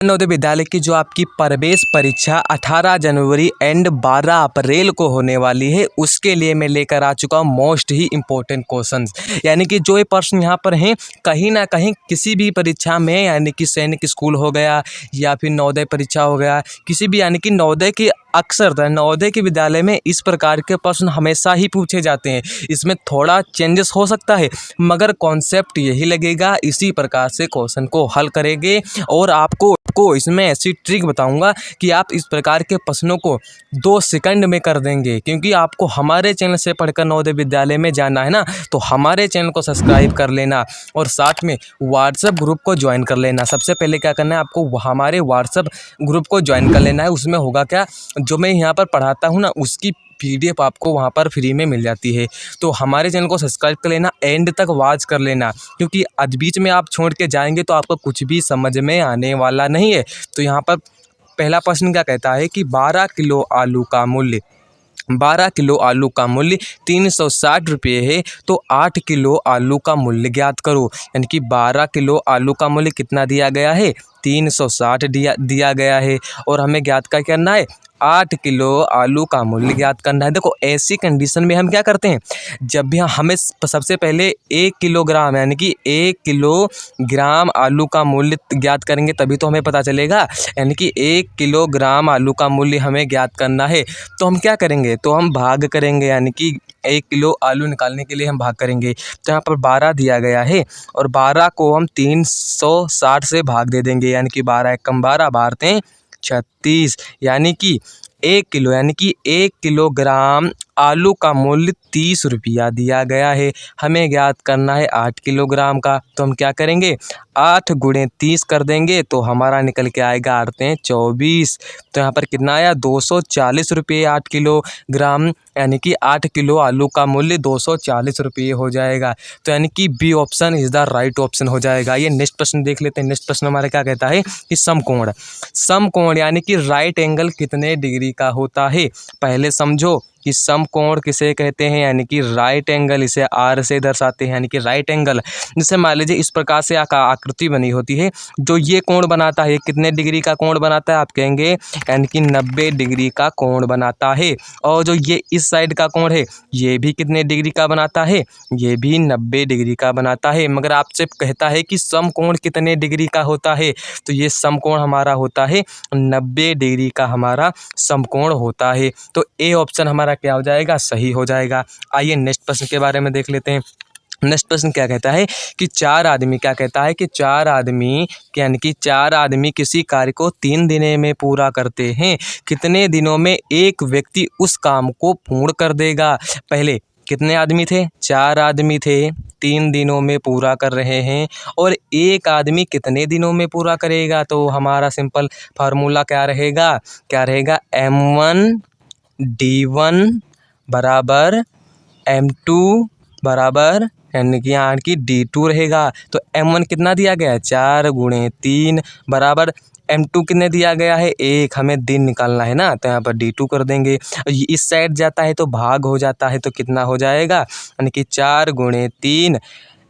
नवोदय विद्यालय की जो आपकी प्रवेश परीक्षा 18 जनवरी एंड 12 अप्रैल को होने वाली है, उसके लिए मैं लेकर आ चुका हूँ मोस्ट ही इम्पोर्टेंट क्वेश्चंस। यानी कि जो ये प्रश्न यहाँ पर हैं, कहीं ना कहीं किसी भी परीक्षा में, यानी कि सैनिक स्कूल हो गया या फिर नवोदय परीक्षा हो गया, किसी भी, यानी कि नवोदय की अक्सर नवोदय के विद्यालय में इस प्रकार के प्रश्न हमेशा ही पूछे जाते हैं। इसमें थोड़ा चेंजेस हो सकता है, मगर कॉन्सेप्ट यही लगेगा। इसी प्रकार से क्वेश्चन को हल करेंगे और आपको इसमें ऐसी ट्रिक बताऊंगा कि आप इस प्रकार के प्रश्नों को 2 सेकंड में कर देंगे। क्योंकि आपको हमारे चैनल से पढ़कर नवोदय विद्यालय में जाना है ना, तो हमारे चैनल को सब्सक्राइब कर लेना और साथ में व्हाट्सएप ग्रुप को ज्वाइन कर लेना। सबसे पहले क्या करना है, आपको हमारे व्हाट्सएप ग्रुप को ज्वाइन कर लेना है। उसमें होगा क्या, जो मैं यहाँ पर पढ़ाता हूँ ना, उसकी PDF आपको वहाँ पर फ्री में मिल जाती है। तो हमारे चैनल को सब्सक्राइब कर लेना, एंड तक वॉच कर लेना, क्योंकि आज बीच में आप छोड़ के जाएंगे तो आपको कुछ भी समझ में आने वाला नहीं है। तो यहाँ पर पहला प्रश्न क्या कहता है कि 12 किलो आलू का मूल्य 12 किलो आलू का मूल्य 360 रुपये है, तो 8 किलो आलू का मूल्य ज्ञात करो। यानी कि 12 किलो आलू का मूल्य कितना दिया गया है, 360 दिया गया है, और हमें ज्ञात क्या करना है, 8 किलो आलू का मूल्य ज्ञात करना है। देखो, ऐसी कंडीशन में हम क्या करते हैं, जब भी हमें सबसे पहले 1 किलोग्राम, यानी कि 1 किलोग्राम आलू का मूल्य ज्ञात करेंगे, तभी तो हमें पता चलेगा। यानी कि 1 किलोग्राम आलू का मूल्य हमें ज्ञात करना है, तो हम क्या करेंगे, तो हम भाग करेंगे। यानी कि 1 किलो आलू निकालने के लिए हम भाग करेंगे। तो यहाँ पर 12 दिया गया है और 12 को हम 360 से भाग दे देंगे। यानी कि 12 एकम 12, 12 36, यानी कि 1 किलो, यानी कि 1 किलोग्राम आलू का मूल्य 30 रुपया दिया गया है। हमें ज्ञात करना है 8 किलोग्राम का। तो हम क्या करेंगे, 8 गुणे 30 कर देंगे, तो हमारा निकल के आएगा 8 24। तो यहाँ पर कितना आया, 240 रुपये 8 किलोग्राम, यानी कि 8 किलो आलू का मूल्य 240 रुपये हो जाएगा। तो यानी कि B option is the right option हो जाएगा। ये नेक्स्ट प्रश्न देख लेते हैं। नेक्स्ट प्रश्न हमारा क्या कहता है कि समकोण यानी कि राइट एंगल कितने डिग्री का होता है। पहले समझो कि समकोण किसे कहते हैं, यानी कि राइट एंगल, इसे R से दर्शाते हैं। यानी कि राइट एंगल, जैसे मान लीजिए इस प्रकार से आकृति बनी होती है, जो ये कोण बनाता है, कितने डिग्री का कोण बनाता है, आप कहेंगे यानी कि 90 डिग्री का कोण बनाता है। और जो ये इस साइड का कोण है, ये भी कितने डिग्री का बनाता है, ये भी 90 डिग्री का बनाता है। मगर आपसे कहता है कि समकोण कितने डिग्री का होता है, तो ये समकोण हमारा होता है 90 डिग्री का, हमारा समकोण होता है। तो ए ऑप्शन हमारा क्या हो जाएगा, सही हो जाएगा। आइए नेक्स्ट प्रश्न के बारे में देख लेते हैं। नेक्स्ट प्रश्न क्या कहता है कि 4 आदमी, क्या कहता है कि 4 आदमी, यानी कि 4 आदमी किसी कार्य को 3 दिनों में पूरा करते हैं। कितने दिनों में एक व्यक्ति उस काम को पूर्ण कर देगा। पहले कितने आदमी थे, 4 आदमी थे, 3 दिनों में पूरा कर रहे हैं, और एक आदमी कितने दिनों में पूरा करेगा। तो हमारा सिंपल फार्मूला क्या रहेगा, M1 D1 बराबर M2 बराबर, यानी कि यहाँ की D2 रहेगा। तो M1 कितना दिया गया है, 4 गुणे 3 बराबर M2 कितने दिया गया है, 1, हमें दिन निकालना है ना, तो यहाँ पर D2 कर देंगे। इस साइड जाता है तो भाग हो जाता है, तो कितना हो जाएगा, यानी कि 4 गुणे 3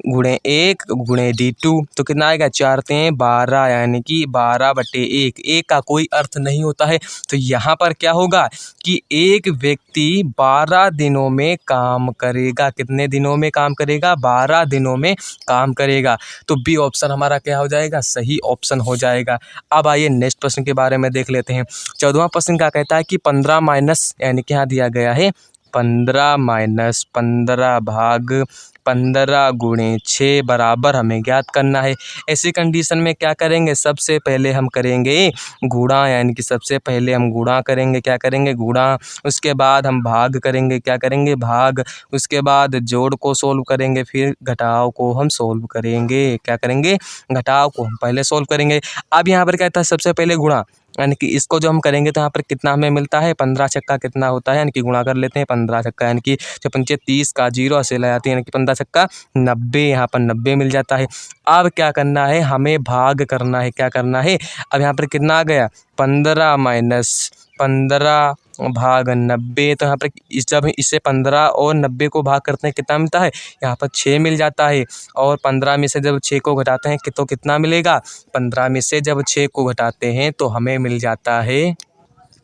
गुणे 1 गुणे D2, तो कितना आएगा, 4 3 12, यानी कि 12/1। एक का कोई अर्थ नहीं होता है। तो यहाँ पर क्या होगा कि एक व्यक्ति 12 दिनों में काम करेगा। कितने दिनों में काम करेगा, 12 दिनों में काम करेगा। तो बी ऑप्शन हमारा क्या हो जाएगा, सही ऑप्शन हो जाएगा। अब आइए नेक्स्ट प्रश्न के बारे में देख लेते हैं। 14वां प्रश्न क्या कहता है कि 15 माइनस, यानी कि यहाँ दिया गया है 15 माइनस 15 भाग 15 गुणे 6 बराबर हमें ज्ञात करना है। ऐसी कंडीशन में क्या करेंगे, सबसे पहले हम करेंगे गुणा, यानी कि सबसे पहले हम गुणा करेंगे, क्या करेंगे, गुणा। उसके बाद हम भाग करेंगे, क्या करेंगे, भाग। उसके बाद जोड़ को सोल्व करेंगे, फिर घटाव को हम सोल्व करेंगे, क्या करेंगे, घटाव को हम पहले सोल्व करेंगे। अब यहाँ पर क्या था, सबसे पहले गुणा, यानी कि इसको जो हम करेंगे तो यहाँ पर कितना हमें मिलता है, 15 छक्का कितना होता है, यानी कि गुणा कर लेते हैं 15 छक्का, यानी कि 55 30 का 0 ऐसे लगाते हैं, यानी कि 15 छक्का 90, यहाँ पर 90 मिल जाता है। अब क्या करना है, हमें भाग करना है, क्या करना है। अब यहाँ पर कितना आ गया, 15 माइनस 15 भाग 90। तो यहाँ पर जब इसे 15 और 90 को भाग करते हैं कितना मिलता है, यहाँ पर 6 मिल जाता है। और 15 में से जब 6 को घटाते हैं तो कितना मिलेगा, 15 में से जब 6 को घटाते हैं तो हमें मिल जाता है,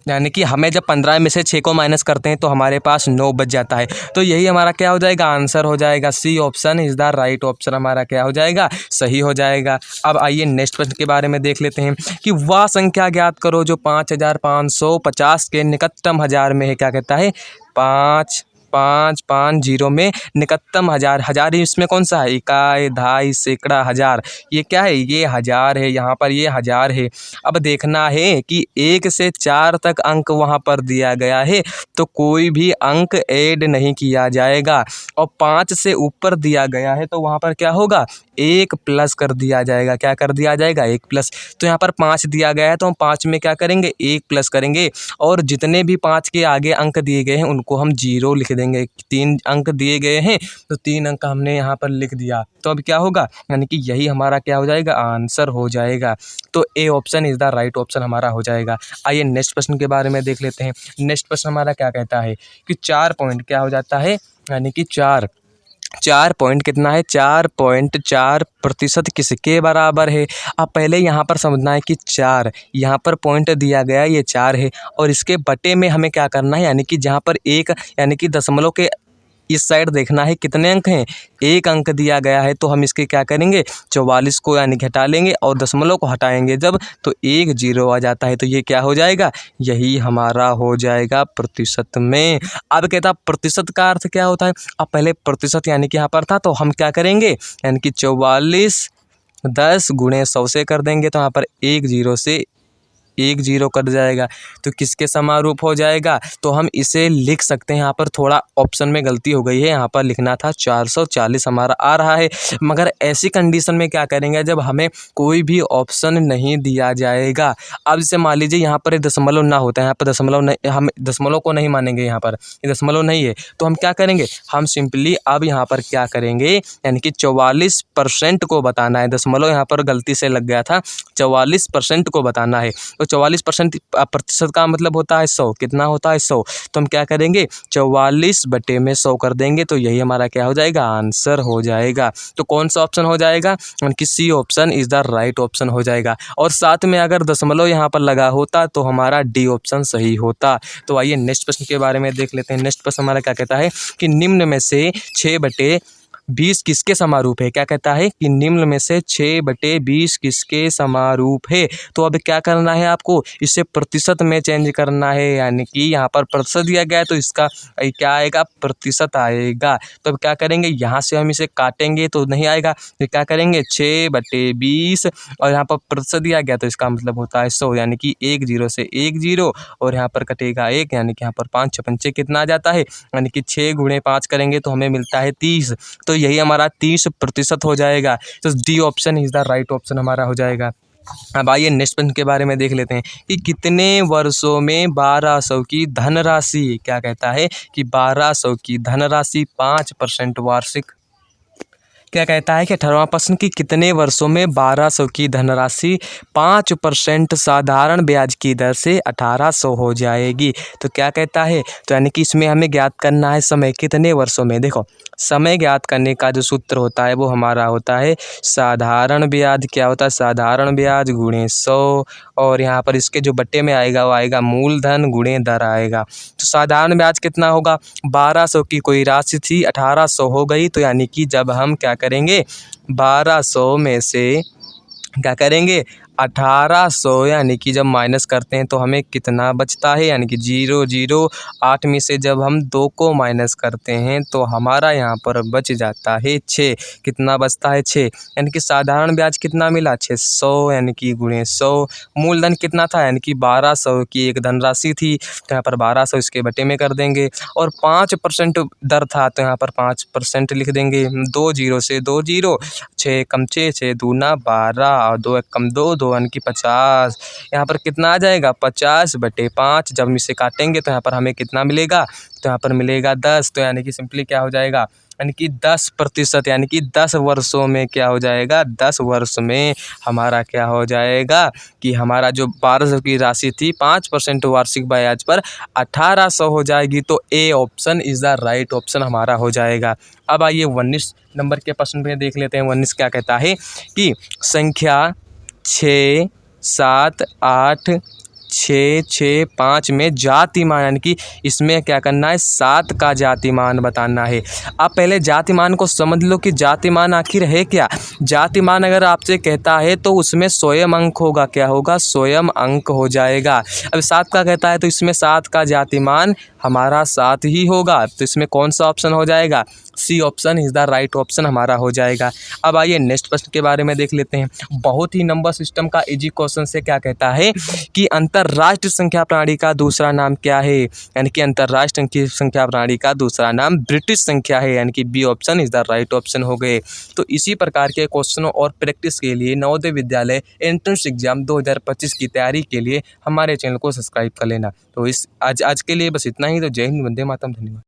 यानी कि हमें जब 15 में से 6 को माइनस करते हैं तो हमारे पास 9 बच जाता है। तो यही हमारा क्या हो जाएगा, आंसर हो जाएगा। C option is the right option हमारा क्या हो जाएगा, सही हो जाएगा। अब आइए नेक्स्ट प्रश्न के बारे में देख लेते हैं कि वह संख्या ज्ञात करो जो 5550 के निकटतम हज़ार में है। क्या कहता है, 5550 में निकटतम हज़ार। हज़ार इसमें कौन सा है, इकाई, दहाई, सैकड़ा, हज़ार। ये क्या है, ये हज़ार है, यहाँ पर ये हज़ार है। अब देखना है कि 1 से 4 तक अंक वहाँ पर दिया गया है तो कोई भी अंक ऐड नहीं किया जाएगा। और 5 से ऊपर दिया गया है तो वहाँ पर क्या होगा, 1 प्लस कर दिया जाएगा। क्या कर दिया जाएगा, 1 प्लस। तो यहाँ पर 5 दिया गया है तो हम 5 में क्या करेंगे, 1 प्लस करेंगे। और जितने भी 5 के आगे अंक दिए गए हैं उनको हम 0 लिख देंगे। 3 अंक दिए गए हैं तो 3 अंक हमने यहाँ पर लिख दिया। तो अब क्या होगा, यानी कि यही हमारा क्या हो जाएगा, आंसर हो जाएगा। तो A option is the right option हमारा हो जाएगा। आइए नेक्स्ट प्रश्न के बारे में देख लेते हैं। नेक्स्ट प्रश्न हमारा क्या कहता है कि 4 पॉइंट क्या हो जाता है, यानी कि 4 पॉइंट कितना है, 4.4% किसके बराबर है। अब पहले यहाँ पर समझना है कि 4 यहाँ पर पॉइंट दिया गया है, ये 4 है। और इसके बटे में हमें क्या करना है, यानी कि जहाँ पर 1 यानी कि दशमलव के इस साइड देखना है कितने अंक हैं, 1 अंक दिया गया है। तो हम इसके क्या करेंगे, 44 को यानी हटा लेंगे और दशमलव को हटाएंगे जब तो 1 0 आ जाता है। तो ये क्या हो जाएगा, यही हमारा हो जाएगा प्रतिशत में। अब कहता प्रतिशत का अर्थ क्या होता है। अब पहले प्रतिशत यानी कि यहाँ पर था तो हम क्या करेंगे, यानी कि 44 10 गुणे 100 से कर देंगे तो यहाँ पर 1 0 से 1 0 कट जाएगा तो किसके समारूप हो जाएगा। तो हम इसे लिख सकते हैं, यहाँ पर थोड़ा ऑप्शन में गलती हो गई है, यहाँ पर लिखना था 440 हमारा आ रहा है। मगर ऐसी कंडीशन में क्या करेंगे जब हमें कोई भी ऑप्शन नहीं दिया जाएगा। अब जैसे मान लीजिए यहाँ पर एक दशमलव ना होता है, यहाँ पर दशमलव नहीं, हम दशमलव को नहीं मानेंगे, यहाँ पर ये दशमलव नहीं है तो हम क्या करेंगे, हम सिंपली अब यहाँ पर क्या करेंगे, यानी कि 44% को बताना है। दशमलव यहाँ पर गलती से लग गया था, 44% को बताना है। तो 44% प्रतिशत का मतलब होता है 100। कितना होता है, 100। तो हम क्या करेंगे, 44 बटे में 100 कर देंगे तो यही हमारा क्या हो जाएगा, आंसर हो जाएगा। तो कौन सा ऑप्शन हो जाएगा, कि C option is the right option हो जाएगा। और साथ में अगर दशमलव यहाँ पर लगा होता तो हमारा डी ऑप्शन सही होता। तो आइए नेक्स्ट प्रश्न के बारे में देख लेते हैं। नेक्स्ट प्रश्न हमारा क्या कहता है कि निम्न में से 6/20 किसके समारूप है। क्या कहता है कि निम्न में से 6/20 किसके समारूप है। तो अब क्या करना है आपको, इसे प्रतिशत में चेंज करना है, यानी कि यहाँ पर प्रतिशत दिया गया है तो इसका क्या आएगा, प्रतिशत आएगा। तो अब क्या करेंगे, यहाँ से हम इसे काटेंगे तो नहीं आएगा, तो क्या करेंगे 6/20 और यहाँ पर प्रतिशत दिया गया तो इसका मतलब होता है 100, यानी कि 1 0 से 1 0 और यहाँ पर कटेगा 1, यानी कि यहाँ पर 5 6 पंचे कितना आ जाता है, यानी कि 6 गुणे 5 करेंगे तो हमें मिलता है 30। तो यही हमारा 30% हो जाएगा। तो D option is the right option हमारा हो जाएगा। अब आइए नेक्स्ट प्रश्न के बारे में देख लेते हैं कि कितने वर्षों में 1200 की धनराशि, क्या कहता है कि 1200 की धनराशि 5% वार्षिक। क्या कहता है कि 18वां प्रश्न की कितने वर्षों में 1200 की धनराशि 5% साधारण ब्याज की दर से 1800 हो जाएगी। तो क्या कहता है, तो यानी कि इसमें हमें ज्ञात करना है समय कितने वर्षों में। देखो समय ज्ञात करने का जो सूत्र होता है वो हमारा होता है साधारण ब्याज। क्या होता है, साधारण ब्याज गुणे 100 और यहाँ पर इसके जो बट्टे में आएगा वो आएगा मूलधन गुणे दर आएगा। तो साधारण ब्याज कितना होगा, 1200 की कोई राशि थी 1800 हो गई। तो यानी कि जब हम क्या करेंगे 1200 में से क्या करेंगे 1800 यानी कि जब माइनस करते हैं तो हमें कितना बचता है, यानी कि 0 0 8 में से जब हम 2 को माइनस करते हैं तो हमारा यहाँ पर बच जाता है 6। कितना बचता है 6, यानी कि साधारण ब्याज कितना मिला 600, यानी कि गुणे 100। मूलधन कितना था, यानी कि 1200 की एक धनराशि थी तो यहाँ पर 1200 इसके बटे में कर देंगे। और 5% दर था तो यहाँ पर 5% लिख देंगे। 2 0 से 2 0, 6 कम 6 6 दूना 12 और 2 1 कम 2 2 यानी कि 50। यहाँ पर कितना आ जाएगा 50/5। जब हम इसे काटेंगे तो यहाँ पर हमें कितना मिलेगा, तो यहाँ पर मिलेगा 10। तो यानी कि सिंपली क्या हो जाएगा यानी कि 10%, यानी कि 10 वर्षों में क्या हो जाएगा, 10 वर्ष में हमारा क्या हो जाएगा कि हमारा जो 1200 की राशि थी 5% वार्षिक ब्याज पर 1800 हो जाएगी। तो A option is the right option हमारा हो जाएगा। अब आइए 19 नंबर के प्रश्न पे देख लेते हैं। 19 क्या कहता है कि संख्या 6, 7, 8, 6, 6, 5 में जातिमान, यानी कि इसमें क्या करना है, 7 का जातिमान बताना है। आप पहले जातिमान को समझ लो कि जातिमान आखिर है क्या। जातिमान अगर आपसे कहता है तो उसमें स्वयं अंक होगा, क्या होगा, स्वयं अंक हो जाएगा। अब 7 का कहता है तो इसमें 7 का जातिमान हमारा 7 ही होगा। तो इसमें कौन सा ऑप्शन हो जाएगा, C option is the right option हमारा हो जाएगा। अब आइए नेक्स्ट प्रश्न के बारे में देख लेते हैं। बहुत ही नंबर सिस्टम का इजी क्वेश्चन से क्या कहता है कि अंतरराष्ट्रीय संख्या प्रणाली का दूसरा नाम क्या है, यानी कि अंतरराष्ट्रीय संख्या प्रणाली का दूसरा नाम ब्रिटिश संख्या है, यानी कि B option is the right option हो गए। तो इसी प्रकार के क्वेश्चनों और प्रैक्टिस के लिए नवोदय विद्यालय एंट्रेंस एग्जाम 2025 की तैयारी के लिए हमारे चैनल को सब्सक्राइब कर लेना। तो आज के लिए बस इतना ही। तो जय हिंद, वंदे मातरम, धन्यवाद।